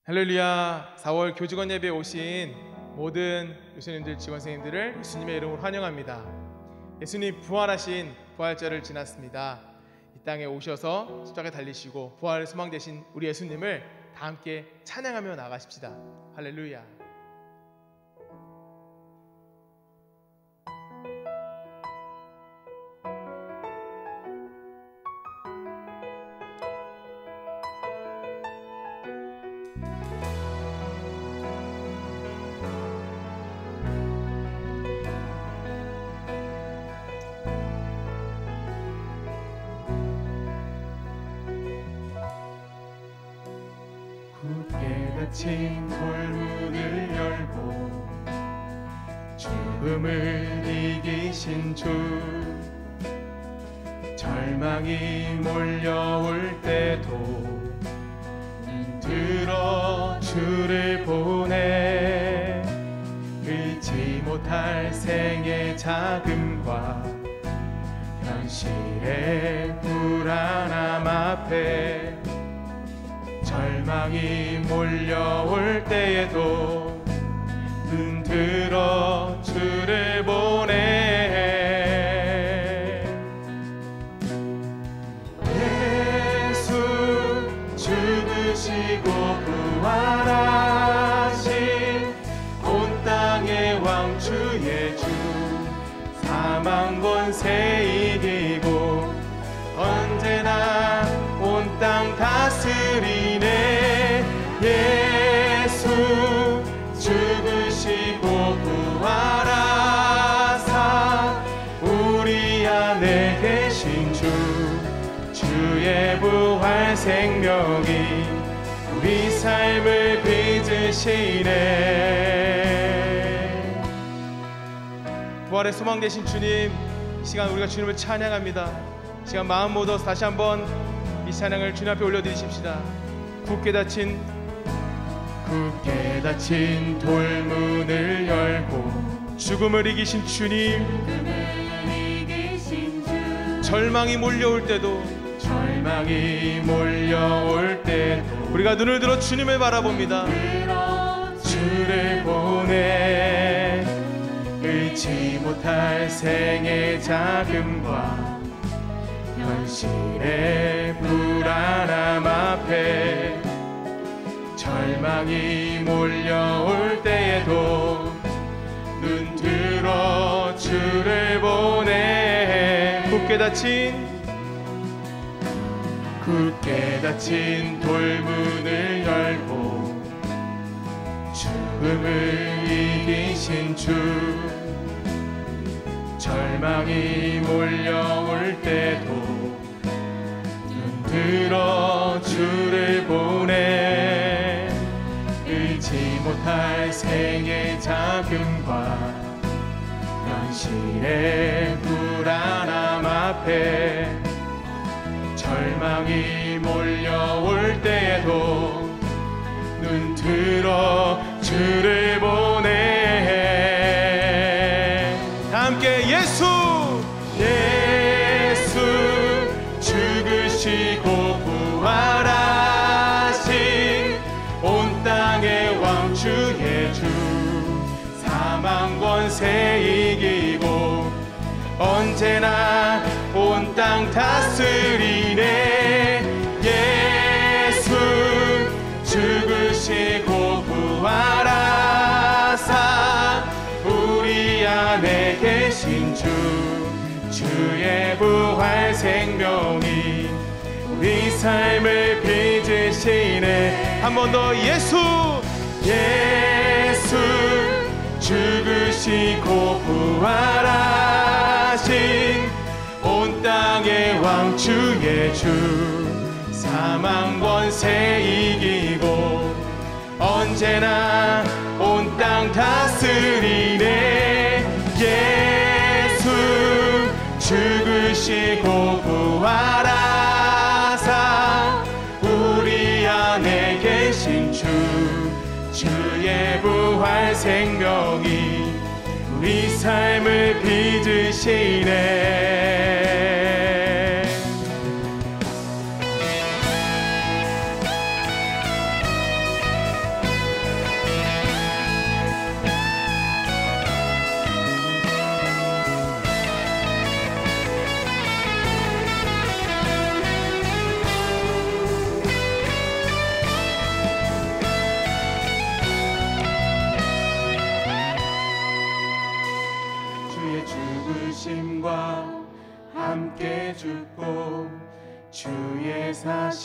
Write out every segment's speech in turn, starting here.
할렐루야. 4월 교직원 예배에 오신 모든 교수님들, 직원 선생님들을 예수님의 이름으로 환영합니다. 예수님 부활하신 부활절을 지났습니다. 이 땅에 오셔서 십자가에 달리시고 부활의 소망 되신 우리 예수님을 다 함께 찬양하며 나가십시다. 할렐루야. 굳게 닫힌 돌문을 열고 죽음을 이기신 주, 절망이 몰려올 때도 눈 들어 주를 보내. 잃지 못할 생의 자금과 현실의 불안함 앞에 절망이 몰려올 때에도 눈 들어 주를 보내. 예수 죽으시고 부활하신 온 땅의 왕 주의 주, 사망 권세 이기고 언제나 온 땅 다스리네. 예수 죽으시고 부활하사 우리 안에 계신 주, 주의 부활 생명이 우리 삶을 빚으시네. 부활의 소망 되신 주님, 이 시간 우리가 주님을 찬양합니다. 이 시간 마음 모아서 다시 한번 이 찬양을 주님 앞에 올려드리십시다. 굳게 닫힌 돌문을 열고 죽음을 이기신 주님, 절망이 몰려올 때도 우리가 눈을 들어 주님을 바라봅니다. 주를 보내. 잃지 못할 생의 자금과 현실의 불안함 앞에 절망이 몰려올 때에도 눈 들어 주를 보내. 굳게 닫힌 돌문을 열고 죽음을 이기신 주, 절망이 몰려올 때도 눈 들어 주를 보내. 잃지 못할 생의 자금과 현실의 불안함 앞에 절망이 몰려올 때에도 눈 들어 주를 보내. 함께 예수 죽으시고 부활하신 온 땅의 왕 주의 주, 사망 권세 이기고 언제나 온 땅 다스리네. 예수 죽으시고 부활하사 우리 안에 계신 주, 주의 부활 생명이 우리 삶을 빚으시네. 한 번 더 예수 죽으시고 부활하신 온 땅의 왕 주의 주, 사망 권세 이기고 언제나 온 땅 다스리네. 예수 죽으시고 부활하사 우리 안에 계신 주, 주의 부활 생명이 우리 삶을 빚으시네.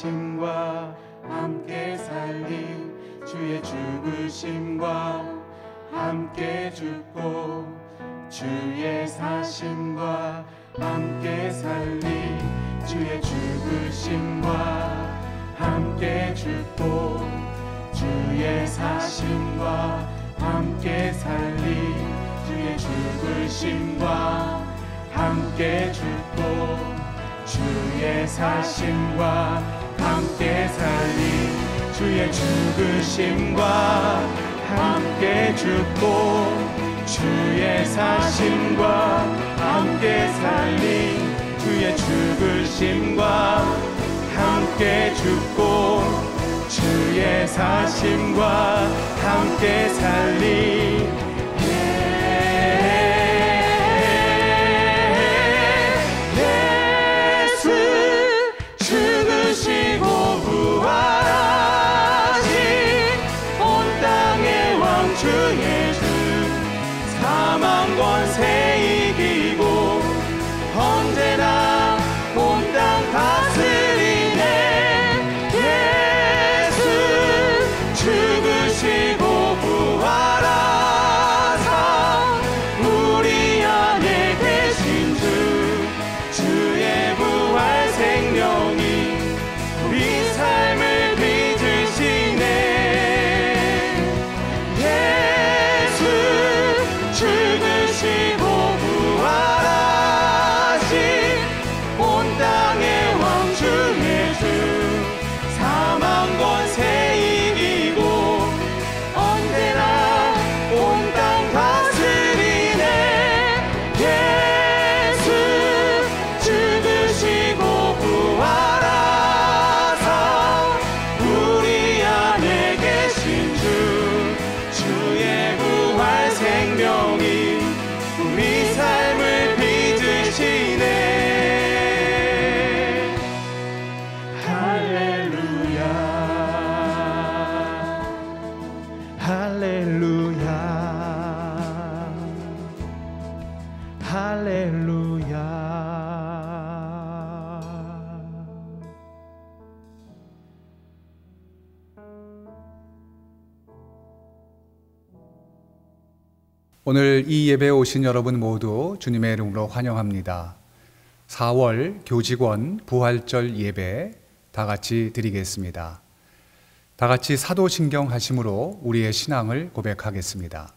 사심과 함께 살린 주의 죽으심과 함께 죽고 주의 사심과 함께 살린 주의 죽으심과 함께 죽고 주의 사심과 함께 살린 주의 죽으심과 함께 죽고 주의 사심과 함께 살린 주의 죽으심과 함께 죽고 주의 사심과 함께 살린 주의 죽으심과 함께 죽고 주의 사심과 함께 살린 예수 죽으시고 부활하신 온 땅의 왕 주 예수 사망 권세 이기고 언제나 온 땅 다스리네 예수 죽으시고 부활하사 우리 안에 계신 주의 부활 생명이 우리 삶을 빚으시네 예수 죽으시고 부활하신 온 땅의 왕 주 예수 사망 권세 이기고 언제나 온 땅 다스리네 예수 죽으시고 부활하사 우리 안에 계신 주의 부활 생명이 우리 삶을 빚으시네 할렐루야 할렐루야 할렐루야 오늘 이 예배에 오신 여러분 모두 주님의 이름으로 환영합니다. 4월 교직원 부활절 예배 다 같이 드리겠습니다. 다 같이 사도신경 하심으로 우리의 신앙을 고백하겠습니다.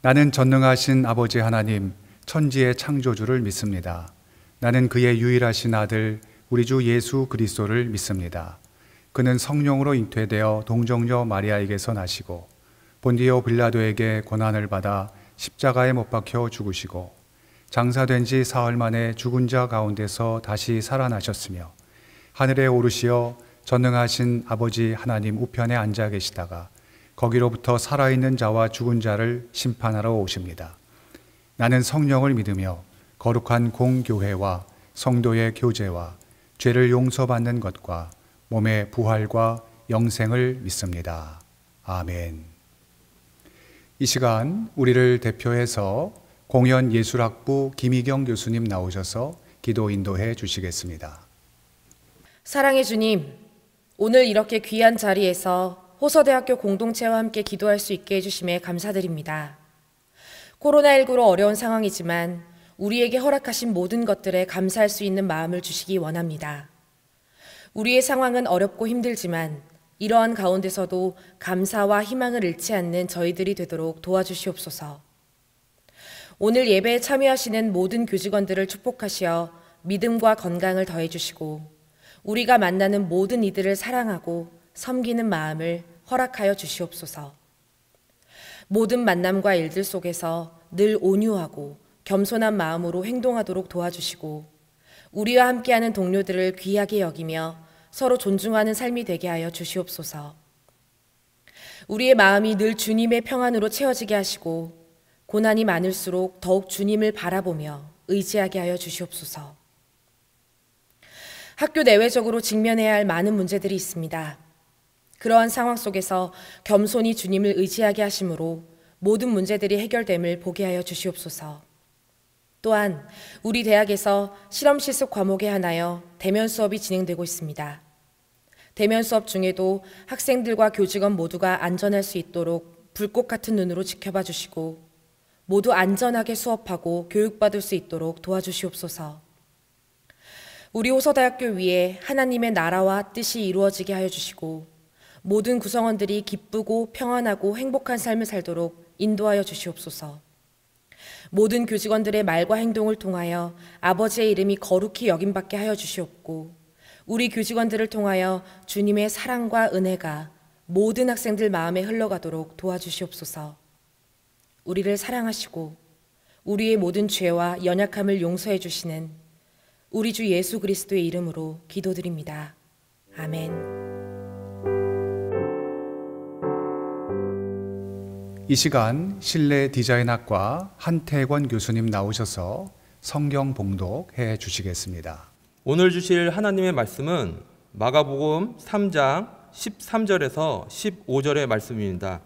나는 전능하신 아버지 하나님, 천지의 창조주를 믿습니다. 나는 그의 유일하신 아들, 우리 주 예수 그리스도를 믿습니다. 그는 성령으로 잉태되어 동정녀 마리아에게서 나시고 본디오 빌라도에게 고난을 받아 십자가에 못 박혀 죽으시고 장사된 지 사흘 만에 죽은 자 가운데서 다시 살아나셨으며 하늘에 오르시어 전능하신 아버지 하나님 우편에 앉아 계시다가 거기로부터 살아있는 자와 죽은 자를 심판하러 오십니다. 나는 성령을 믿으며 거룩한 공교회와 성도의 교제와 죄를 용서받는 것과 몸의 부활과 영생을 믿습니다. 아멘. 이 시간 우리를 대표해서 공연예술학부 김희경 교수님 나오셔서 기도 인도해 주시겠습니다. 사랑의 주님, 오늘 이렇게 귀한 자리에서 호서대학교 공동체와 함께 기도할 수 있게 해주심에 감사드립니다. 코로나19로 어려운 상황이지만 우리에게 허락하신 모든 것들에 감사할 수 있는 마음을 주시기 원합니다. 우리의 상황은 어렵고 힘들지만 이러한 가운데서도 감사와 희망을 잃지 않는 저희들이 되도록 도와주시옵소서. 오늘 예배에 참여하시는 모든 교직원들을 축복하시어 믿음과 건강을 더해주시고 우리가 만나는 모든 이들을 사랑하고 섬기는 마음을 허락하여 주시옵소서. 모든 만남과 일들 속에서 늘 온유하고 겸손한 마음으로 행동하도록 도와주시고 우리와 함께하는 동료들을 귀하게 여기며 서로 존중하는 삶이 되게 하여 주시옵소서. 우리의 마음이 늘 주님의 평안으로 채워지게 하시고 고난이 많을수록 더욱 주님을 바라보며 의지하게 하여 주시옵소서. 학교 내외적으로 직면해야 할 많은 문제들이 있습니다. 그러한 상황 속에서 겸손히 주님을 의지하게 하심으로 모든 문제들이 해결됨을 보게 하여 주시옵소서. 또한 우리 대학에서 실험 실습 과목에 한하여 대면 수업이 진행되고 있습니다. 대면 수업 중에도 학생들과 교직원 모두가 안전할 수 있도록 불꽃 같은 눈으로 지켜봐 주시고 모두 안전하게 수업하고 교육받을 수 있도록 도와주시옵소서. 우리 호서대학교 위에 하나님의 나라와 뜻이 이루어지게 하여 주시고 모든 구성원들이 기쁘고 평안하고 행복한 삶을 살도록 인도하여 주시옵소서. 모든 교직원들의 말과 행동을 통하여 아버지의 이름이 거룩히 여김받게 하여 주시옵고 우리 교직원들을 통하여 주님의 사랑과 은혜가 모든 학생들 마음에 흘러가도록 도와주시옵소서. 우리를 사랑하시고 우리의 모든 죄와 연약함을 용서해 주시는 우리 주 예수 그리스도의 이름으로 기도드립니다. 아멘. 이 시간 실내 디자인학과 한태권 교수님 나오셔서 성경 봉독해 주시겠습니다. 오늘 주실 하나님의 말씀은 마가복음 3장 13절에서 15절의 말씀입니다.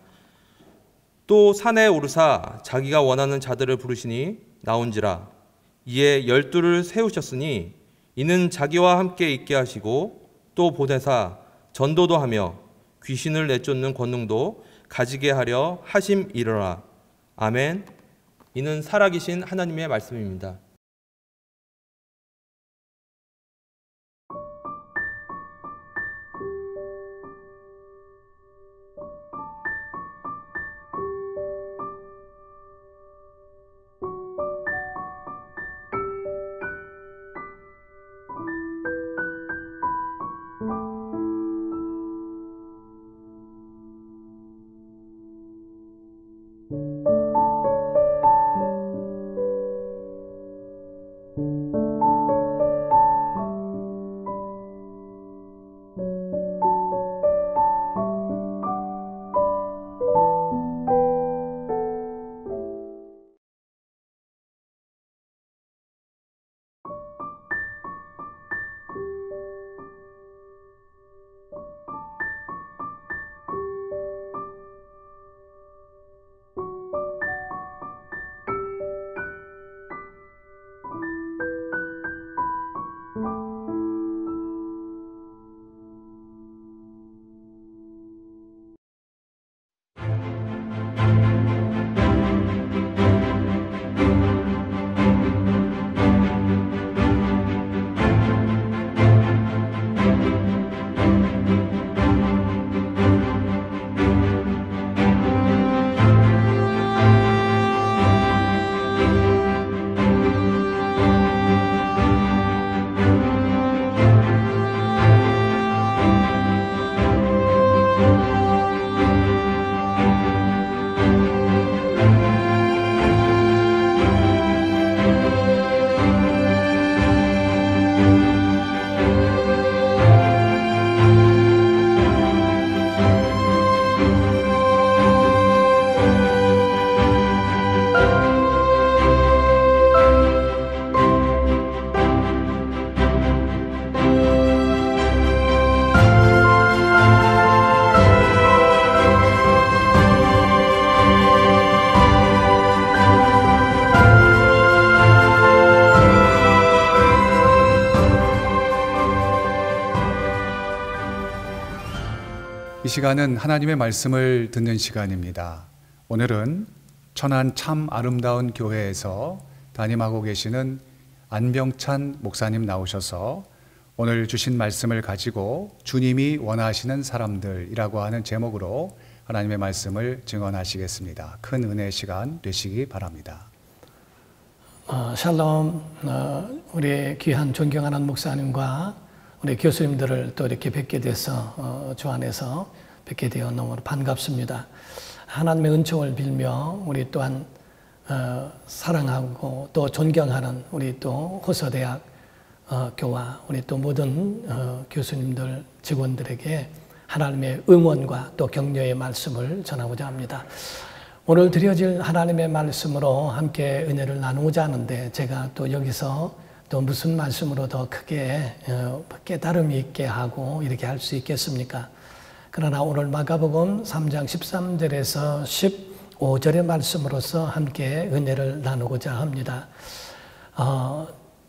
또 산에 오르사 자기가 원하는 자들을 부르시니 나온지라. 이에 12를 세우셨으니 이는 자기와 함께 있게 하시고 또 보내사 전도도 하며 귀신을 내쫓는 권능도 가지게 하려 하심이러라. 아멘. 이는 살아계신 하나님의 말씀입니다. 이 시간은 하나님의 말씀을 듣는 시간입니다. 오늘은 천안 참 아름다운 교회에서 담임하고 계시는 안병찬 목사님 나오셔서 오늘 주신 말씀을 가지고 주님이 원하시는 사람들이라고 하는 제목으로 하나님의 말씀을 증언하시겠습니다. 큰 은혜의 시간 되시기 바랍니다. 샬롬. 우리 귀한 존경하는 목사님과 우리 교수님들을 또 이렇게 뵙게 돼서 주 안에서 뵙게 되어 너무 반갑습니다. 하나님의 은총을 빌며 우리 또한 사랑하고 또 존경하는 우리 또 호서대학 교와 우리 또 모든 교수님들 직원들에게 하나님의 응원과 또 격려의 말씀을 전하고자 합니다. 오늘 드려질 하나님의 말씀으로 함께 은혜를 나누고자 하는데 제가 또 여기서 또 무슨 말씀으로 더 크게 깨달음이 있게 하고 이렇게 할 수 있겠습니까? 그러나 오늘 마가복음 3장 13절에서 15절의 말씀으로서 함께 은혜를 나누고자 합니다.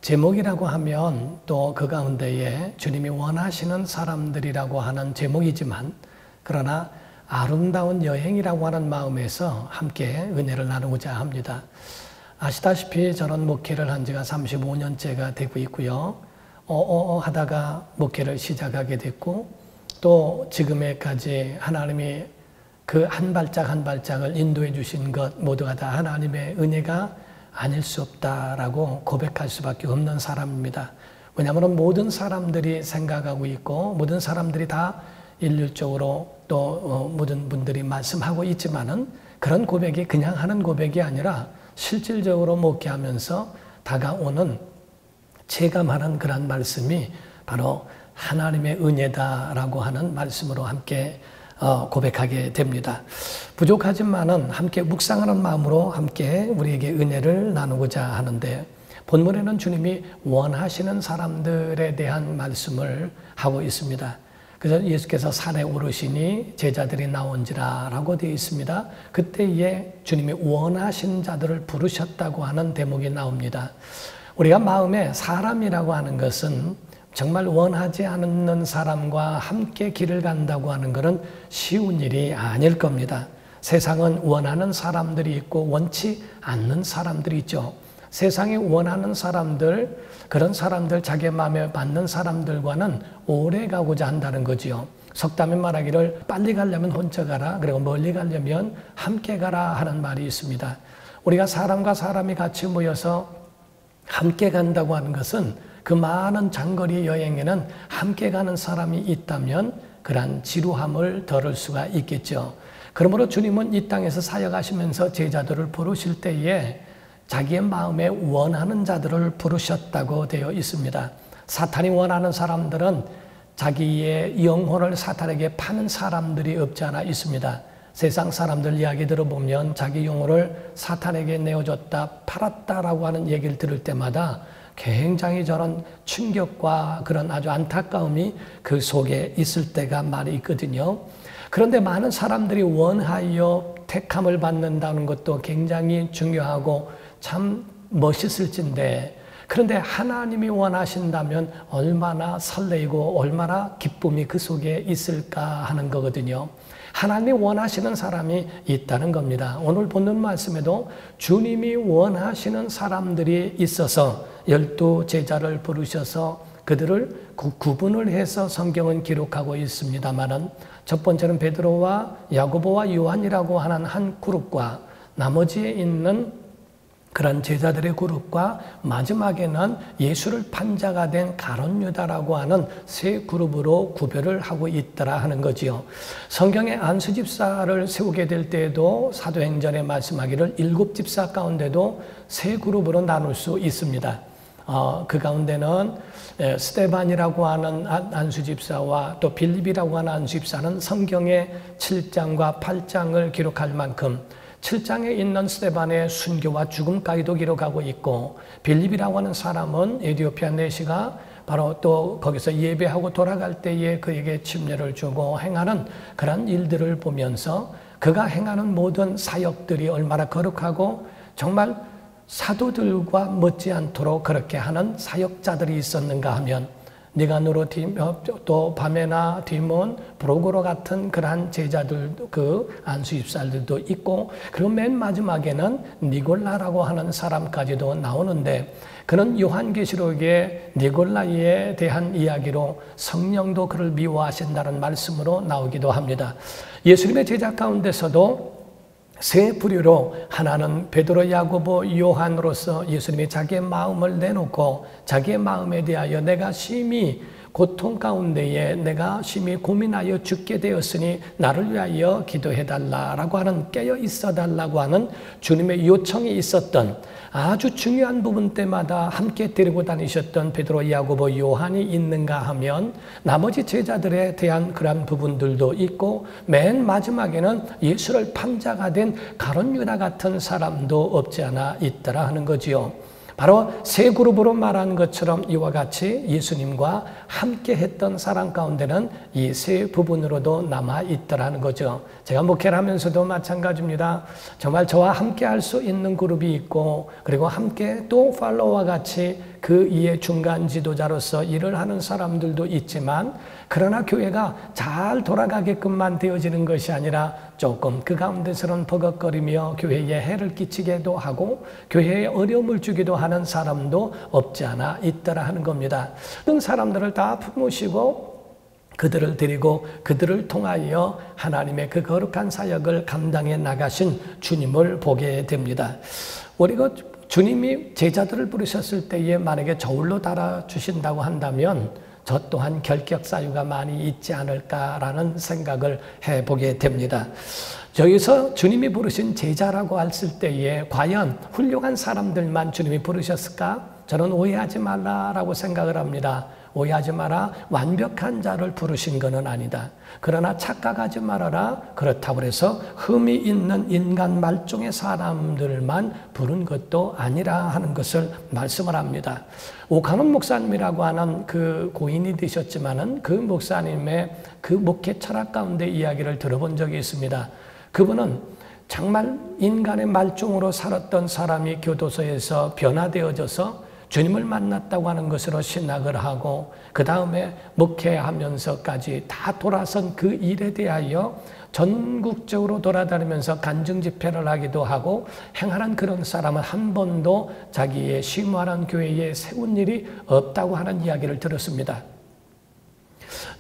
제목이라고 하면 또 그 가운데에 주님이 원하시는 사람들이라고 하는 제목이지만 그러나 아름다운 여행이라고 하는 마음에서 함께 은혜를 나누고자 합니다. 아시다시피 저는 목회를 한 지가 35년째가 되고 있고요. 하다가 목회를 시작하게 됐고 또 지금에까지 하나님이 그 한 발짝 한 발짝을 인도해 주신 것 모두가 다 하나님의 은혜가 아닐 수 없다라고 고백할 수밖에 없는 사람입니다. 왜냐하면 모든 사람들이 생각하고 있고 모든 사람들이 다 일률적으로 또 모든 분들이 말씀하고 있지만은 그런 고백이 그냥 하는 고백이 아니라 실질적으로 목회하면서 다가오는 체감하는 그런 말씀이 바로 하나님의 은혜다라고 하는 말씀으로 함께 고백하게 됩니다. 부족하지만은 함께 묵상하는 마음으로 함께 우리에게 은혜를 나누고자 하는데 본문에는 주님이 원하시는 사람들에 대한 말씀을 하고 있습니다. 그래서 예수께서 산에 오르시니 제자들이 나온지라 라고 되어 있습니다. 그때에 주님이 원하신 자들을 부르셨다고 하는 대목이 나옵니다. 우리가 마음에 사람이라고 하는 것은 정말 원하지 않는 사람과 함께 길을 간다고 하는 것은 쉬운 일이 아닐 겁니다. 세상은 원하는 사람들이 있고 원치 않는 사람들이 있죠. 세상이 원하는 사람들, 그런 사람들, 자기 마음에 맞는 사람들과는 오래 가고자 한다는 거지요. 속담에 말하기를 빨리 가려면 혼자 가라, 그리고 멀리 가려면 함께 가라 하는 말이 있습니다. 우리가 사람과 사람이 같이 모여서 함께 간다고 하는 것은 그 많은 장거리 여행에는 함께 가는 사람이 있다면 그러한 지루함을 덜을 수가 있겠죠. 그러므로 주님은 이 땅에서 사역하시면서 제자들을 부르실 때에 자기의 마음에 원하는 자들을 부르셨다고 되어 있습니다. 사탄이 원하는 사람들은 자기의 영혼을 사탄에게 파는 사람들이 없지 않아 있습니다. 세상 사람들 이야기 들어보면 자기 영혼을 사탄에게 내어줬다, 팔았다라고 하는 얘기를 들을 때마다 굉장히 저런 충격과 그런 아주 안타까움이 그 속에 있을 때가 많이 있거든요. 그런데 많은 사람들이 원하여 택함을 받는다는 것도 굉장히 중요하고 참 멋있을진데 그런데 하나님이 원하신다면 얼마나 설레이고 얼마나 기쁨이 그 속에 있을까 하는 거거든요. 하나님이 원하시는 사람이 있다는 겁니다. 오늘 본문 말씀에도 주님이 원하시는 사람들이 있어서 12 제자를 부르셔서 그들을 구분을 해서 성경은 기록하고 있습니다만은 첫 번째는 베드로와 야고보와 요한이라고 하는 한 그룹과 나머지에 있는 그런 제자들의 그룹과 마지막에는 예수를 판자가 된 가룟 유다라고 하는 세 그룹으로 구별을 하고 있더라 하는 거지요. 성경에 안수 집사를 세우게 될 때에도 사도행전에 말씀하기를 7 집사 가운데도 세 그룹으로 나눌 수 있습니다. 그 가운데는 스데반이라고 하는 안수 집사와 또 빌립이라고 하는 안수 집사는 성경의 7장과 8장을 기록할 만큼 7장에 있는 스데반의 순교와 죽음까지도 기록하고 있고 빌립이라고 하는 사람은 에티오피아 내시가 바로 또 거기서 예배하고 돌아갈 때에 그에게 침례를 주고 행하는 그런 일들을 보면서 그가 행하는 모든 사역들이 얼마나 거룩하고 정말 사도들과 못지않도록 그렇게 하는 사역자들이 있었는가 하면 니가노로 또 바메나 디몬 브로고로 같은 그러한 제자들 그 안수 집사들도 있고 그리고 맨 마지막에는 니골라라고 하는 사람까지도 나오는데 그는 요한계시록의 니골라에 대한 이야기로 성령도 그를 미워하신다는 말씀으로 나오기도 합니다. 예수님의 제자 가운데서도 세 부류로 하나는 베드로, 야고보, 요한으로서 예수님이 자기의 마음을 내놓고 자기의 마음에 대하여 내가 심히 고통 가운데에 내가 심히 고민하여 죽게 되었으니 나를 위하여 기도해달라고 하는 깨어 있어달라고 하는 주님의 요청이 있었던 아주 중요한 부분 때마다 함께 데리고 다니셨던 베드로, 야고보, 요한이 있는가 하면 나머지 제자들에 대한 그런 부분들도 있고 맨 마지막에는 예수를 판자가 된 가룟 유다 같은 사람도 없지 않아 있더라 하는 거지요. 바로 세 그룹으로 말한 것처럼 이와 같이 예수님과 함께 했던 사람 가운데는 이 세 부분으로도 남아있더라는 거죠. 제가 목회를 하면서도 마찬가지입니다. 정말 저와 함께 할 수 있는 그룹이 있고, 그리고 함께 또 팔로워와 같이 그 이의 중간 지도자로서 일을 하는 사람들도 있지만, 그러나 교회가 잘 돌아가게끔만 되어지는 것이 아니라 조금 그 가운데서는 버벅거리며 교회에 해를 끼치기도 하고 교회에 어려움을 주기도 하는 사람도 없지 않아 있더라 하는 겁니다. 그런 사람들을 다 품으시고 그들을 데리고 그들을 통하여 하나님의 그 거룩한 사역을 감당해 나가신 주님을 보게 됩니다. 우리가 주님이 제자들을 부르셨을 때에 만약에 저울로 달아주신다고 한다면 저 또한 결격 사유가 많이 있지 않을까라는 생각을 해보게 됩니다. 여기서 주님이 부르신 제자라고 했을 때에 과연 훌륭한 사람들만 주님이 부르셨을까? 저는 오해하지 말라라고 생각을 합니다. 오해하지 마라. 완벽한 자를 부르신 것은 아니다. 그러나 착각하지 말아라. 그렇다고 해서 흠이 있는 인간 말종의 사람들만 부른 것도 아니라 하는 것을 말씀을 합니다. 오카논 목사님이라고 하는 그 고인이 되셨지만은 그 목사님의 그 목회 철학 가운데 이야기를 들어본 적이 있습니다. 그분은 정말 인간의 말종으로 살았던 사람이 교도소에서 변화되어져서 주님을 만났다고 하는 것으로 신학을 하고 그 다음에 목회하면서까지 다 돌아선 그 일에 대하여 전국적으로 돌아다니면서 간증 집회를 하기도 하고 행하는 그런 사람은 한 번도 자기의 심화한 교회에 세운 일이 없다고 하는 이야기를 들었습니다.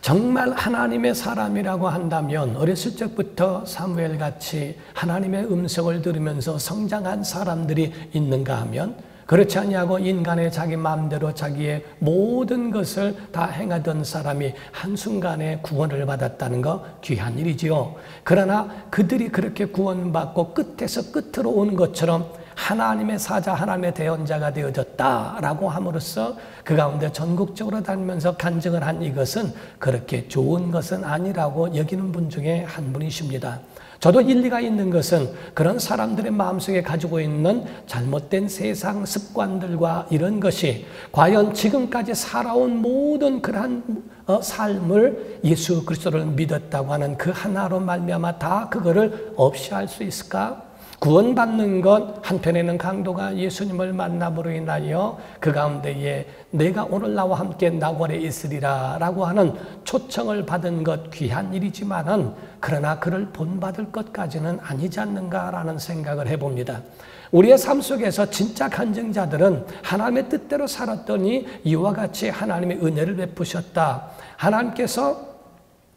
정말 하나님의 사람이라고 한다면 어렸을 적부터 사무엘같이 하나님의 음성을 들으면서 성장한 사람들이 있는가 하면 그렇지 아니하고 인간의 자기 마음대로 자기의 모든 것을 다 행하던 사람이 한순간에 구원을 받았다는 거 귀한 일이지요. 그러나 그들이 그렇게 구원받고 끝에서 끝으로 온 것처럼 하나님의 사자, 하나님의 대언자가 되어졌다라고 함으로써 그 가운데 전국적으로 다니면서 간증을 한 이것은 그렇게 좋은 것은 아니라고 여기는 분 중에 한 분이십니다. 저도 일리가 있는 것은 그런 사람들의 마음속에 가지고 있는 잘못된 세상 습관들과 이런 것이 과연 지금까지 살아온 모든 그러한 삶을 예수 그리스도를 믿었다고 하는 그 하나로 말미암아 다 그거를 없이 할 수 있을까? 구원받는 것 한편에는 강도가 예수님을 만남으로 인하여 그 가운데에 내가 오늘 나와 함께 나월에 있으리라 라고 하는 초청을 받은 것 귀한 일이지만은 그러나 그를 본받을 것까지는 아니지 않는가라는 생각을 해봅니다. 우리의 삶 속에서 진짜 간증자들은 하나님의 뜻대로 살았더니 이와 같이 하나님의 은혜를 베푸셨다. 하나님께서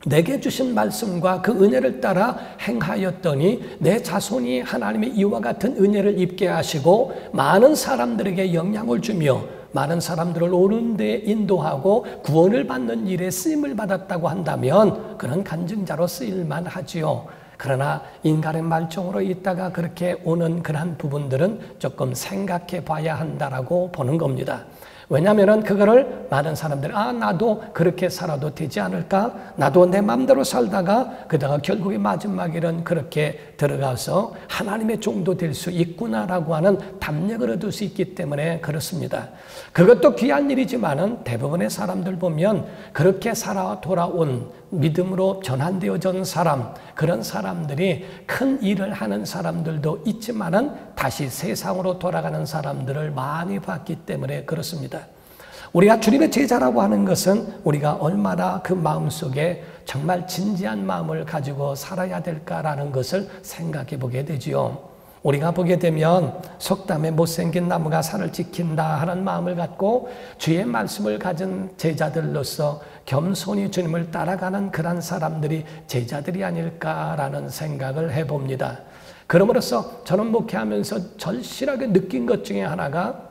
내게 주신 말씀과 그 은혜를 따라 행하였더니 내 자손이 하나님의 이와 같은 은혜를 입게 하시고 많은 사람들에게 영향을 주며 많은 사람들을 옳은 데 인도하고 구원을 받는 일에 쓰임을 받았다고 한다면 그런 간증자로 쓰일만 하지요. 그러나 인간의 말종으로 있다가 그렇게 오는 그러한 부분들은 조금 생각해 봐야 한다라고 보는 겁니다. 왜냐하면 그거를 많은 사람들이 나도 그렇게 살아도 되지 않을까? 나도 내 마음대로 살다가 그다가 결국에 마지막에는 그렇게 들어가서 하나님의 종도 될 수 있구나라고 하는 담력을 얻을 수 있기 때문에 그렇습니다. 그것도 귀한 일이지만은 대부분의 사람들 보면 그렇게 살아 돌아온 믿음으로 전환되어진 사람, 그런 사람들이 큰 일을 하는 사람들도 있지만은 다시 세상으로 돌아가는 사람들을 많이 봤기 때문에 그렇습니다. 우리가 주님의 제자라고 하는 것은 우리가 얼마나 그 마음속에 정말 진지한 마음을 가지고 살아야 될까라는 것을 생각해 보게 되지요. 우리가 보게 되면 속담에 못생긴 나무가 산을 지킨다 하는 마음을 갖고 주의 말씀을 가진 제자들로서 겸손히 주님을 따라가는 그런 사람들이 제자들이 아닐까라는 생각을 해봅니다. 그러므로서 저는 목회하면서 절실하게 느낀 것 중에 하나가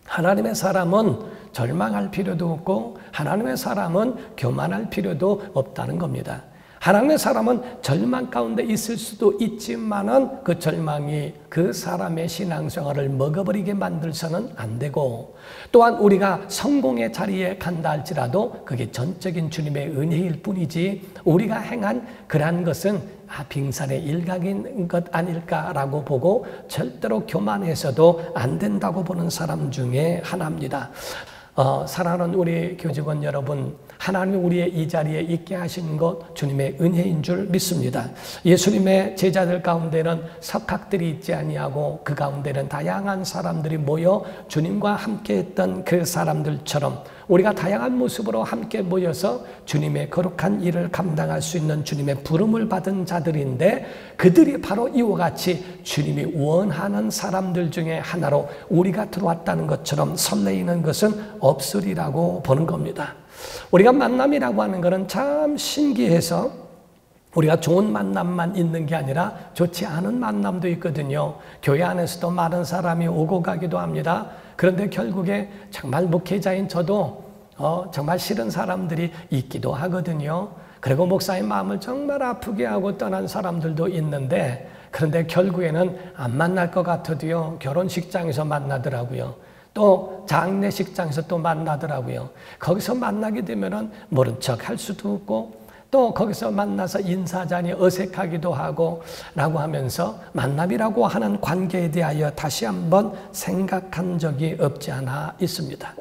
하나님의 사람은 절망할 필요도 없고 하나님의 사람은 교만할 필요도 없다는 겁니다. 하나님의 사람은 절망 가운데 있을 수도 있지만은 그 절망이 그 사람의 신앙생활을 먹어버리게 만들서는 안 되고, 또한 우리가 성공의 자리에 간다 할지라도 그게 전적인 주님의 은혜일 뿐이지 우리가 행한 그러한 것은 빙산의 일각인 것 아닐까라고 보고 절대로 교만해서도 안 된다고 보는 사람 중에 하나입니다. 사랑하는 우리 교직원 여러분, 하나님이 우리의 이 자리에 있게 하신 것 주님의 은혜인 줄 믿습니다. 예수님의 제자들 가운데는 석학들이 있지 아니하고 그 가운데는 다양한 사람들이 모여 주님과 함께했던 그 사람들처럼 우리가 다양한 모습으로 함께 모여서 주님의 거룩한 일을 감당할 수 있는 주님의 부름을 받은 자들인데, 그들이 바로 이와 같이 주님이 원하는 사람들 중에 하나로 우리가 들어왔다는 것처럼 설레이는 것은 없으리라고 보는 겁니다. 우리가 만남이라고 하는 것은 참 신기해서 우리가 좋은 만남만 있는 게 아니라 좋지 않은 만남도 있거든요. 교회 안에서도 많은 사람이 오고 가기도 합니다. 그런데 결국에 정말 목회자인 저도 정말 싫은 사람들이 있기도 하거든요. 그리고 목사의 마음을 정말 아프게 하고 떠난 사람들도 있는데, 그런데 결국에는 안 만날 것 같아도요, 결혼식장에서 만나더라고요. 또 장례식장에서 또 만나더라고요. 거기서 만나게 되면은 모른 척 할 수도 없고, 또 거기서 만나서 인사자니 어색하기도 하고 라고 하면서 만남이라고 하는 관계에 대하여 다시 한번 생각한 적이 없지 않아 있습니다.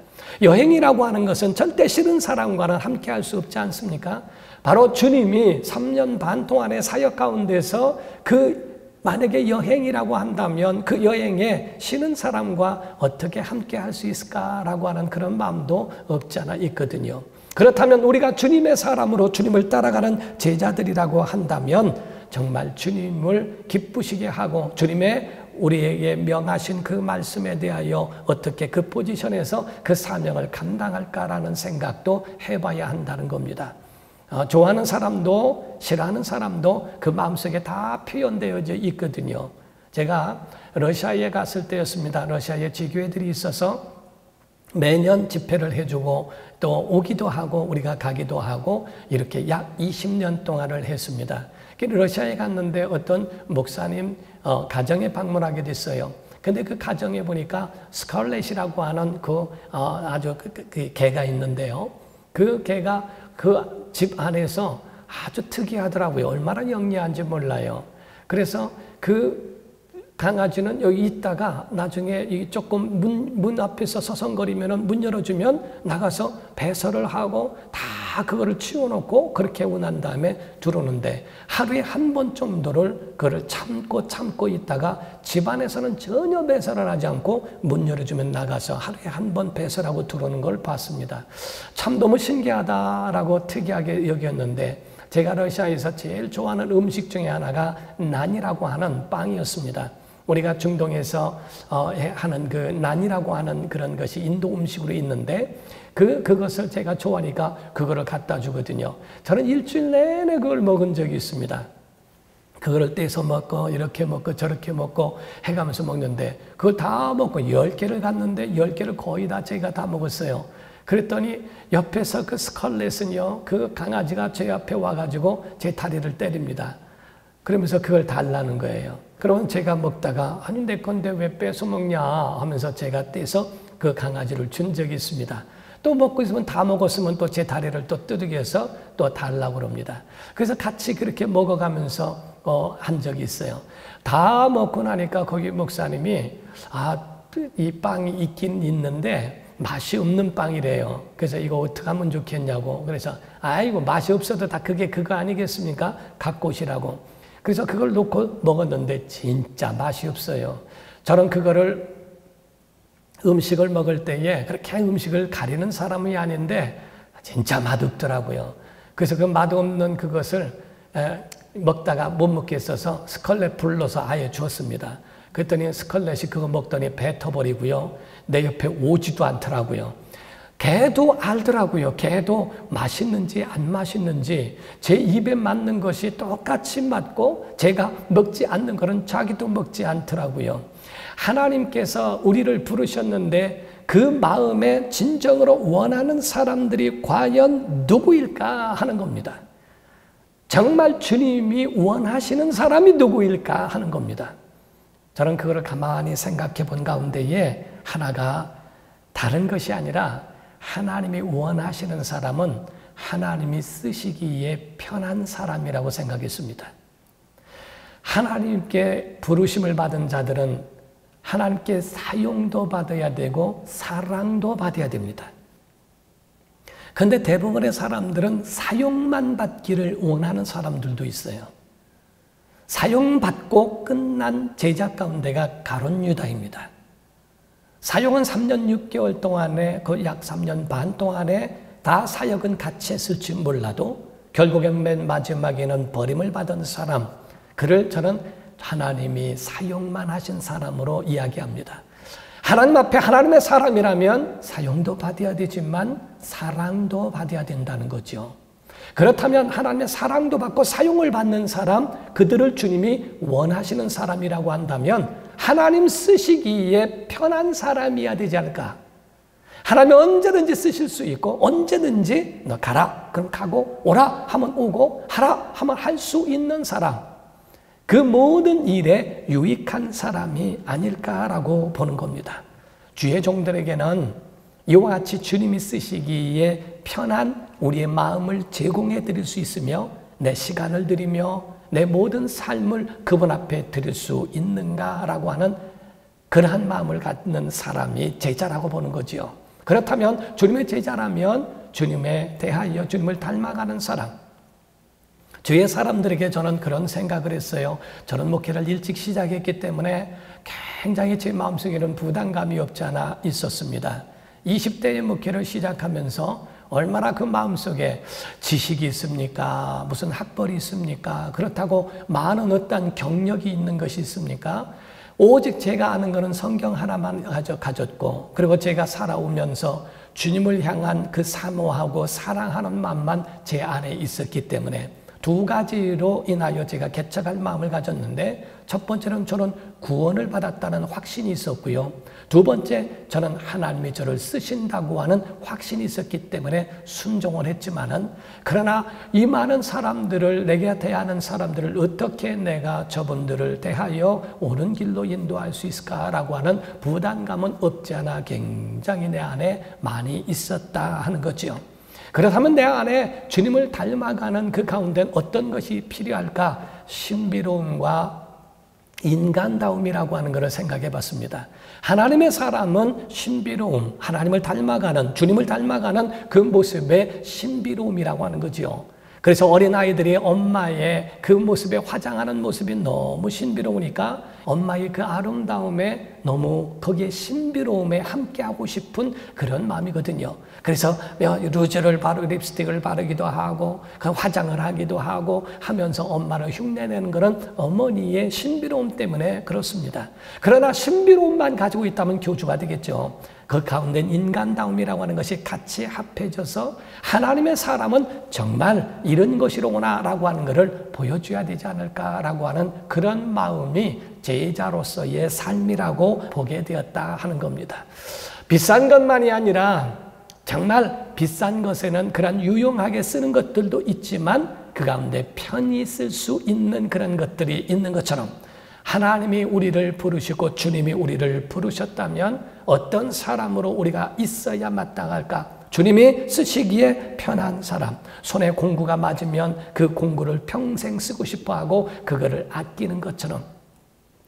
여행이라고 하는 것은 절대 싫은 사람과는 함께 할 수 없지 않습니까? 바로 주님이 3년 반 동안의 사역 가운데서 만약에 여행이라고 한다면 그 여행에 싫은 사람과 어떻게 함께 할 수 있을까라고 하는 그런 마음도 없지 않아 있거든요. 그렇다면 우리가 주님의 사람으로 주님을 따라가는 제자들이라고 한다면 정말 주님을 기쁘시게 하고 주님의 우리에게 명하신 그 말씀에 대하여 어떻게 그 포지션에서 그 사명을 감당할까라는 생각도 해봐야 한다는 겁니다. 좋아하는 사람도 싫어하는 사람도 그 마음속에 다 표현되어져 있거든요. 제가 러시아에 갔을 때였습니다. 러시아에 지교회들이 있어서 매년 집회를 해주고 또 오기도 하고 우리가 가기도 하고 이렇게 약 20년 동안을 했습니다. 러시아에 갔는데 어떤 목사님 가정에 방문하게 됐어요. 근데 그 가정에 보니까 스칼렛이라고 하는 아주 그 개가 있는데요. 그 개가 그 집 안에서 아주 특이하더라고요. 얼마나 영리한지 몰라요. 그래서 그 강아지는 여기 있다가 나중에 조금 문 앞에서 서성거리면 문 열어주면 나가서 배설을 하고 다 그거를 치워놓고 그렇게 하고 난 다음에 들어오는데, 하루에 한 번 정도를 그걸 참고 있다가 집안에서는 전혀 배설을 하지 않고 문 열어주면 나가서 하루에 한 번 배설하고 들어오는 걸 봤습니다. 참 너무 신기하다라고 특이하게 여겼는데, 제가 러시아에서 제일 좋아하는 음식 중에 하나가 난이라고 하는 빵이었습니다. 우리가 중동에서 하는 그 난이라고 하는 그런 것이 인도 음식으로 있는데 그것을 제가 좋아하니까 그거를 갖다 주거든요. 저는 일주일 내내 그걸 먹은 적이 있습니다. 그거를 떼서 먹고 이렇게 먹고 저렇게 먹고 해가면서 먹는데 그걸 다 먹고 10개를 갔는데 10개를 거의 다 제가 다 먹었어요. 그랬더니 옆에서 그 스칼렛은요, 그 강아지가 제 앞에 와가지고 제 다리를 때립니다. 그러면서 그걸 달라는 거예요. 그러면 제가 먹다가 아니 내 건데 왜 뺏어 먹냐 하면서 제가 떼서 그 강아지를 준 적이 있습니다. 또 먹고 있으면 다 먹었으면 또 제 다리를 또 뜯어서 또 달라고 그럽니다. 그래서 같이 그렇게 먹어가면서 한 적이 있어요. 다 먹고 나니까 거기 목사님이 이 빵이 있긴 있는데 맛이 없는 빵이래요. 그래서 이거 어떻게 하면 좋겠냐고. 그래서 아이고 맛이 없어도 다 그게 그거 아니겠습니까? 갖고 오시라고. 그래서 그걸 놓고 먹었는데 진짜 맛이 없어요. 저는 그거를 음식을 먹을 때에 그렇게 음식을 가리는 사람이 아닌데 진짜 맛없더라고요. 그래서 그 맛없는 그것을 먹다가 못 먹겠어서 스칼렛 불러서 아예 주었습니다. 그랬더니 스칼렛이 그거 먹더니 뱉어버리고요. 내 옆에 오지도 않더라고요. 개도 알더라고요. 개도 맛있는지 안 맛있는지 제 입에 맞는 것이 똑같이 맞고 제가 먹지 않는 것은 자기도 먹지 않더라고요. 하나님께서 우리를 부르셨는데 그 마음에 진정으로 원하는 사람들이 과연 누구일까 하는 겁니다. 정말 주님이 원하시는 사람이 누구일까 하는 겁니다. 저는 그거를 가만히 생각해 본 가운데에 하나가 다른 것이 아니라 하나님이 원하시는 사람은 하나님이 쓰시기에 편한 사람이라고 생각했습니다. 하나님께 부르심을 받은 자들은 하나님께 사용도 받아야 되고 사랑도 받아야 됩니다. 그런데 대부분의 사람들은 사용만 받기를 원하는 사람들도 있어요. 사용받고 끝난 제자 가운데가 가룟 유다입니다. 사용은 3년 6개월 동안에 그 약 3년 반 동안에 다 사역은 같이 했을지 몰라도 결국엔 맨 마지막에는 버림을 받은 사람, 그를 저는 하나님이 사용만 하신 사람으로 이야기합니다. 하나님 앞에 하나님의 사람이라면 사용도 받아야 되지만 사랑도 받아야 된다는 거죠. 그렇다면 하나님의 사랑도 받고 사용을 받는 사람, 그들을 주님이 원하시는 사람이라고 한다면 하나님 쓰시기에 편한 사람이어야 되지 않을까? 하나님이 언제든지 쓰실 수 있고 언제든지 너 가라 그럼 가고 오라 하면 오고 하라 하면 할 수 있는 사람, 그 모든 일에 유익한 사람이 아닐까라고 보는 겁니다. 주의 종들에게는 이와 같이 주님이 쓰시기에 편한 우리의 마음을 제공해 드릴 수 있으며 내 시간을 드리며 내 모든 삶을 그분 앞에 드릴 수 있는가라고 하는 그러한 마음을 갖는 사람이 제자라고 보는 거지요. 그렇다면 주님의 제자라면 주님에 대하여 주님을 닮아가는 사람, 주의 사람들에게 저는 그런 생각을 했어요. 저는 목회를 일찍 시작했기 때문에 굉장히 제 마음속에는 부담감이 없지 않아 있었습니다. 20대의 목회를 시작하면서 얼마나 그 마음속에 지식이 있습니까? 무슨 학벌이 있습니까? 그렇다고 많은 어떤 경력이 있는 것이 있습니까? 오직 제가 아는 것은 성경 하나만 가졌고, 그리고 제가 살아오면서 주님을 향한 그 사모하고 사랑하는 마음만 제 안에 있었기 때문에 두 가지로 인하여 제가 개척할 마음을 가졌는데, 첫 번째는 저는 구원을 받았다는 확신이 있었고요. 두 번째, 저는 하나님이 저를 쓰신다고 하는 확신이 있었기 때문에 순종을 했지만은, 그러나 이 많은 사람들을, 내게 대하는 사람들을 어떻게 내가 저분들을 대하여 옳은 길로 인도할 수 있을까라고 하는 부담감은 없지 않아 굉장히 내 안에 많이 있었다 하는 거지요. 그렇다면 내 안에 주님을 닮아가는 그 가운데는 어떤 것이 필요할까? 신비로움과 인간다움이라고 하는 것을 생각해 봤습니다. 하나님의 사람은 신비로움, 하나님을 닮아가는, 주님을 닮아가는 그 모습의 신비로움이라고 하는 거지요. 그래서 어린아이들이 엄마의 그 모습에 화장하는 모습이 너무 신비로우니까 엄마의 그 아름다움에 너무 거기에 신비로움에 함께하고 싶은 그런 마음이거든요. 그래서 루즈를 바르고 립스틱을 바르기도 하고 화장을 하기도 하고 하면서 엄마를 흉내내는 것은 어머니의 신비로움 때문에 그렇습니다. 그러나 신비로움만 가지고 있다면 교주가 되겠죠. 그 가운데는 인간다움이라고 하는 것이 같이 합해져서 하나님의 사람은 정말 이런 것이로구나 라고 하는 것을 보여줘야 되지 않을까라고 하는 그런 마음이 제자로서의 삶이라고 보게 되었다 하는 겁니다. 비싼 것만이 아니라 정말 비싼 것에는 그런 유용하게 쓰는 것들도 있지만 그 가운데 편히 쓸 수 있는 그런 것들이 있는 것처럼 하나님이 우리를 부르시고 주님이 우리를 부르셨다면 어떤 사람으로 우리가 있어야 마땅할까? 주님이 쓰시기에 편한 사람, 손에 공구가 맞으면 그 공구를 평생 쓰고 싶어하고 그거를 아끼는 것처럼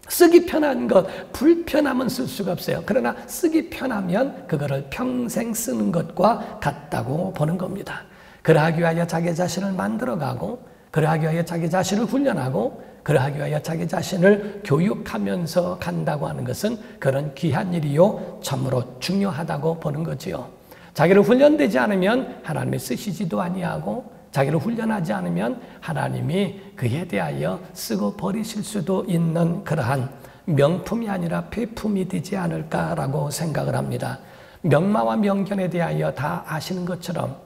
쓰기 편한 것, 불편하면 쓸 수가 없어요. 그러나 쓰기 편하면 그거를 평생 쓰는 것과 같다고 보는 겁니다. 그러하기 위하여 자기 자신을 만들어가고, 그러하기 위하여 자기 자신을 훈련하고, 그러하기 위하여 자기 자신을 교육하면서 간다고 하는 것은 그런 귀한 일이요 참으로 중요하다고 보는 거지요. 자기를 훈련되지 않으면 하나님이 쓰시지도 아니하고, 자기를 훈련하지 않으면 하나님이 그에 대하여 쓰고 버리실 수도 있는 그러한 명품이 아니라 폐품이 되지 않을까라고 생각을 합니다. 명마와 명견에 대하여 다 아시는 것처럼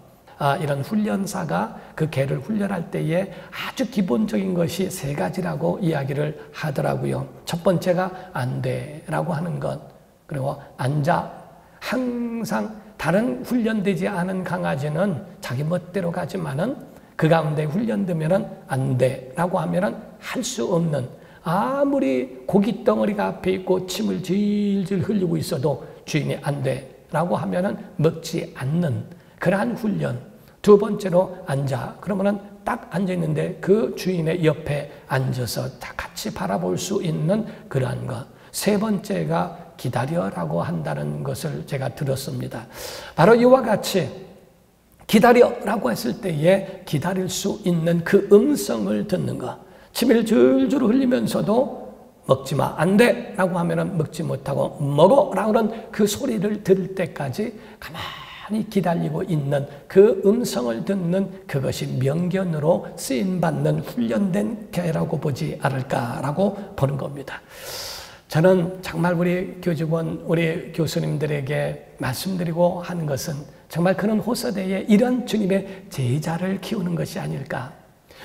이런 훈련사가 그 개를 훈련할 때에 아주 기본적인 것이 세 가지라고 이야기를 하더라고요. 첫 번째가 안 돼라고 하는 것, 그리고 앉아. 항상 다른 훈련되지 않은 강아지는 자기 멋대로 가지만은 그 가운데 훈련되면은 안 돼라고 하면은 할 수 없는, 아무리 고기 덩어리가 앞에 있고 침을 질질 흘리고 있어도 주인이 안 돼라고 하면은 먹지 않는 그러한 훈련. 두 번째로 앉아. 그러면은 딱 앉아 있는데 그 주인의 옆에 앉아서 다 같이 바라볼 수 있는 그러한 것. 세 번째가 기다려라고 한다는 것을 제가 들었습니다. 바로 이와 같이 기다려라고 했을 때에 기다릴 수 있는 그 음성을 듣는 것. 침을 줄줄 흘리면서도 먹지마, 안 돼 라고 하면 먹지 못하고 먹어 라고 하는 그 소리를 들을 때까지 가만히 기다리고 있는 그 음성을 듣는 그것이 명견으로 쓰임받는 훈련된 개라고 보지 않을까라고 보는 겁니다. 저는 정말 우리 교직원, 우리 교수님들에게 말씀드리고 하는 것은 정말 그런 호서대에 이런 주님의 제자를 키우는 것이 아닐까.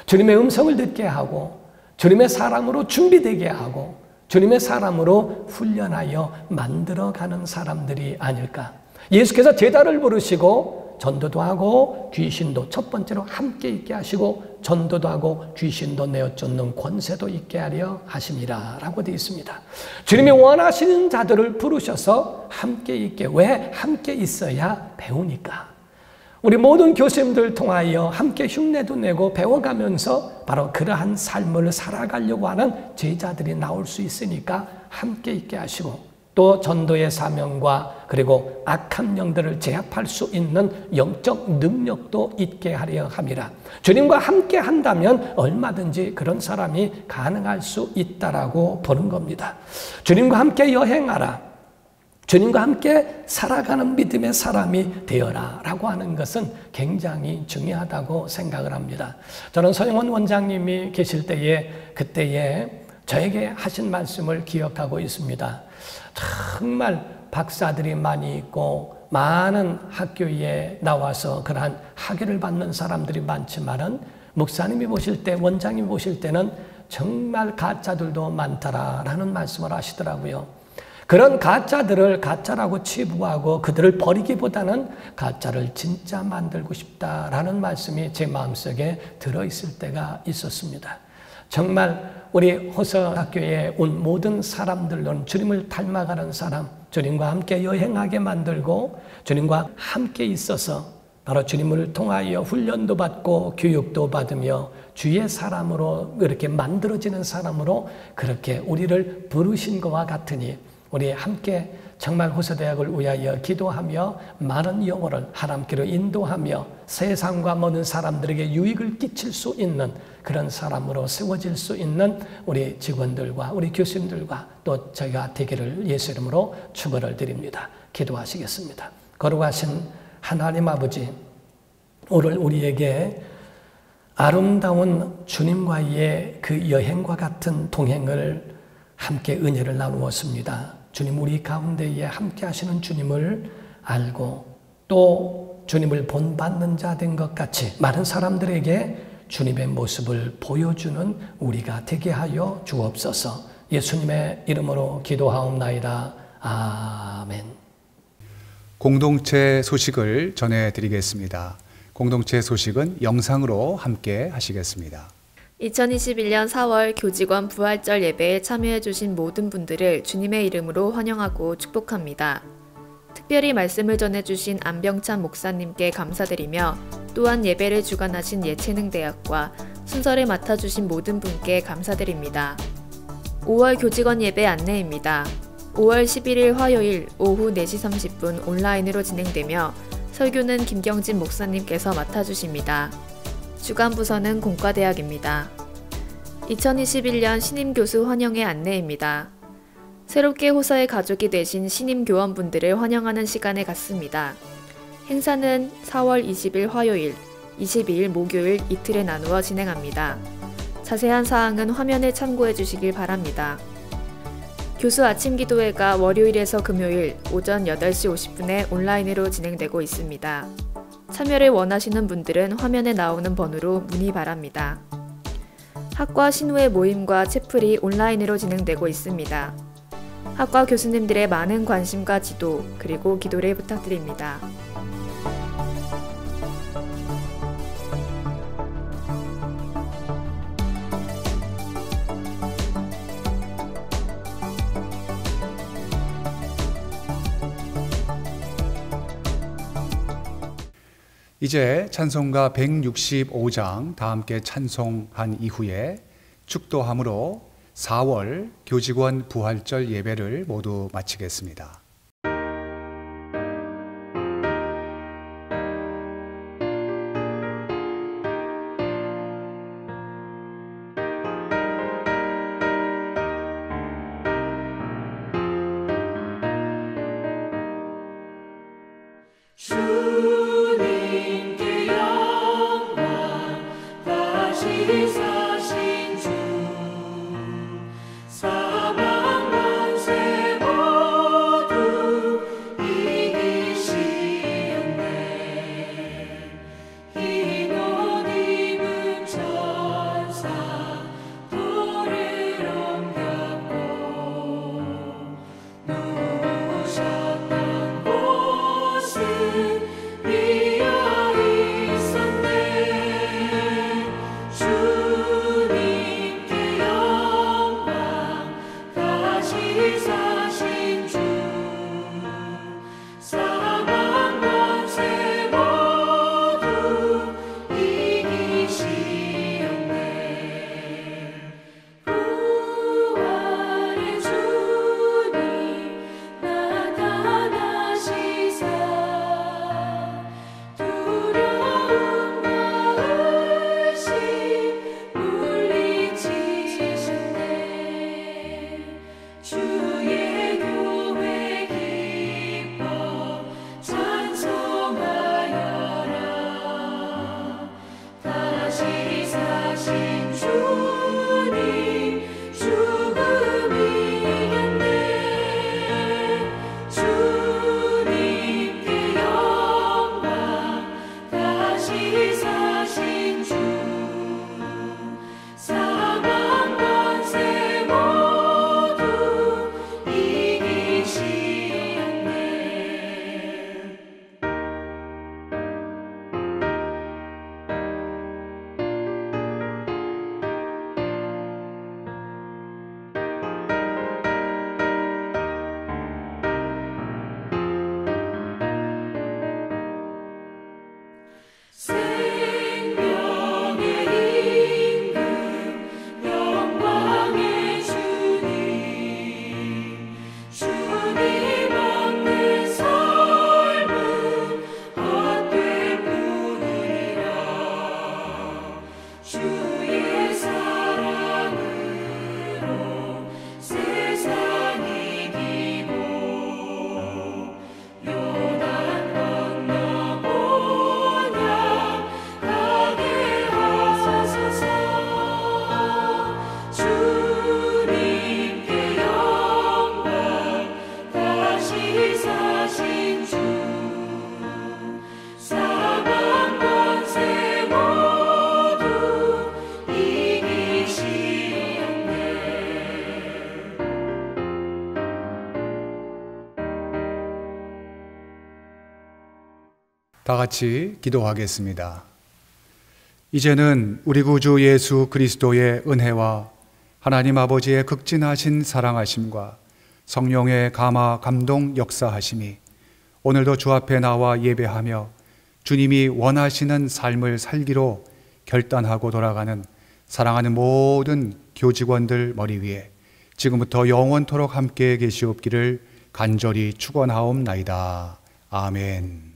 주님의 음성을 듣게 하고 주님의 사람으로 준비되게 하고 주님의 사람으로 훈련하여 만들어가는 사람들이 아닐까. 예수께서 제자를 부르시고 전도도 하고 귀신도 첫 번째로 함께 있게 하시고 전도도 하고 귀신도 내어 쫓는 권세도 있게 하려 하심이라 라고 되어 있습니다. 주님이 원하시는 자들을 부르셔서 함께 있게. 왜 함께 있어야 배우니까. 우리 모든 교수님들 통하여 함께 흉내도 내고 배워가면서 바로 그러한 삶을 살아가려고 하는 제자들이 나올 수 있으니까 함께 있게 하시고, 또 전도의 사명과 그리고 악한 영들을 제압할 수 있는 영적 능력도 있게 하려 함이라. 주님과 함께 한다면 얼마든지 그런 사람이 가능할 수 있다라고 보는 겁니다. 주님과 함께 여행하라. 주님과 함께 살아가는 믿음의 사람이 되어라 라고 하는 것은 굉장히 중요하다고 생각을 합니다. 저는 서영원 원장님이 계실 때에 그때에 저에게 하신 말씀을 기억하고 있습니다. 정말 박사들이 많이 있고 많은 학교에 나와서 그러한 학위를 받는 사람들이 많지만은 목사님이 보실 때, 원장님이 보실 때는 정말 가짜들도 많다라는 말씀을 하시더라고요. 그런 가짜들을 가짜라고 치부하고 그들을 버리기보다는 가짜를 진짜 만들고 싶다라는 말씀이 제 마음속에 들어있을 때가 있었습니다. 정말 우리 호서학교에 온 모든 사람들로는 주님을 닮아가는 사람, 주님과 함께 여행하게 만들고 주님과 함께 있어서 바로 주님을 통하여 훈련도 받고 교육도 받으며 주의 사람으로 이렇게 만들어지는 사람으로 그렇게 우리를 부르신 것과 같으니 우리 함께 정말 호서대학을 위하여 기도하며 많은 영혼을 하나님께로 인도하며 세상과 모든 사람들에게 유익을 끼칠 수 있는 그런 사람으로 세워질 수 있는 우리 직원들과 우리 교수님들과 또 저희가 되기를 예수 이름으로 축원을 드립니다. 기도하시겠습니다. 거룩하신 하나님 아버지, 오늘 우리에게 아름다운 주님과의 그 여행과 같은 동행을 함께 은혜를 나누었습니다. 주님, 우리 가운데에 함께 하시는 주님을 알고 또 주님을 본받는 자 된 것 같이 많은 사람들에게 주님의 모습을 보여주는 우리가 되게 하여 주옵소서. 예수님의 이름으로 기도하옵나이다. 아멘. 공동체 소식을 전해드리겠습니다. 공동체 소식은 영상으로 함께 하시겠습니다. 2021년 4월 교직원 부활절 예배에 참여해주신 모든 분들을 주님의 이름으로 환영하고 축복합니다. 특별히 말씀을 전해주신 안병찬 목사님께 감사드리며 또한 예배를 주관하신 예체능대학과 순서를 맡아주신 모든 분께 감사드립니다. 5월 교직원 예배 안내입니다. 5월 11일 화요일 오후 4시 30분 온라인으로 진행되며 설교는 김경진 목사님께서 맡아주십니다. 주간 부서는 공과대학입니다. 2021년 신임교수 환영회 안내입니다. 새롭게 호서의 가족이 되신 신임교원분들을 환영하는 시간을 갖습니다. 행사는 4월 20일 화요일, 22일 목요일 이틀에 나누어 진행합니다. 자세한 사항은 화면을 참고해 주시길 바랍니다. 교수 아침 기도회가 월요일에서 금요일 오전 8시 50분에 온라인으로 진행되고 있습니다. 참여를 원하시는 분들은 화면에 나오는 번호로 문의 바랍니다. 학과 신우회 모임과 채플이 온라인으로 진행되고 있습니다. 학과 교수님들의 많은 관심과 지도 그리고 기도를 부탁드립니다. 이제 찬송가 165장 다 함께 찬송한 이후에 축도함으로 4월 교직원 부활절 예배를 모두 마치겠습니다. 주님께 영광 다시 사신 주 사망 권세 모두 이기시었네. 흰 옷 입은 천사 돌을 옮겼고 누우셨던 곳은 비어 있었네. 주님께 영광 다시 사신 주 사망 권세 모두 이기시었네. 부활의 주님 나타나시사 두려움과 의심 물리치셨네. 주의 교회 기뻐 찬송하여라. 다시 사신 주님 죽음 이겼네. 주님께 영광 다시 사신 주 사망 권세 모두 이기시었네. 생명의 임금 영광의 주님 주님 없는 삶은 헛될 뿐이라. 주의 사랑으로 세상 이기고 요단 건너 본향 가게 하소서. 주님께 영광 다시 사신 주 사망 권세 모두 이기시었네. 다 같이 기도하겠습니다. 이제는 우리 구주 예수 그리스도의 은혜와 하나님 아버지의 극진하신 사랑하심과 성령의 감화 감동 역사하심이 오늘도 주 앞에 나와 예배하며 주님이 원하시는 삶을 살기로 결단하고 돌아가는 사랑하는 모든 교직원들 머리 위에 지금부터 영원토록 함께 계시옵기를 간절히 축원하옵나이다. 아멘.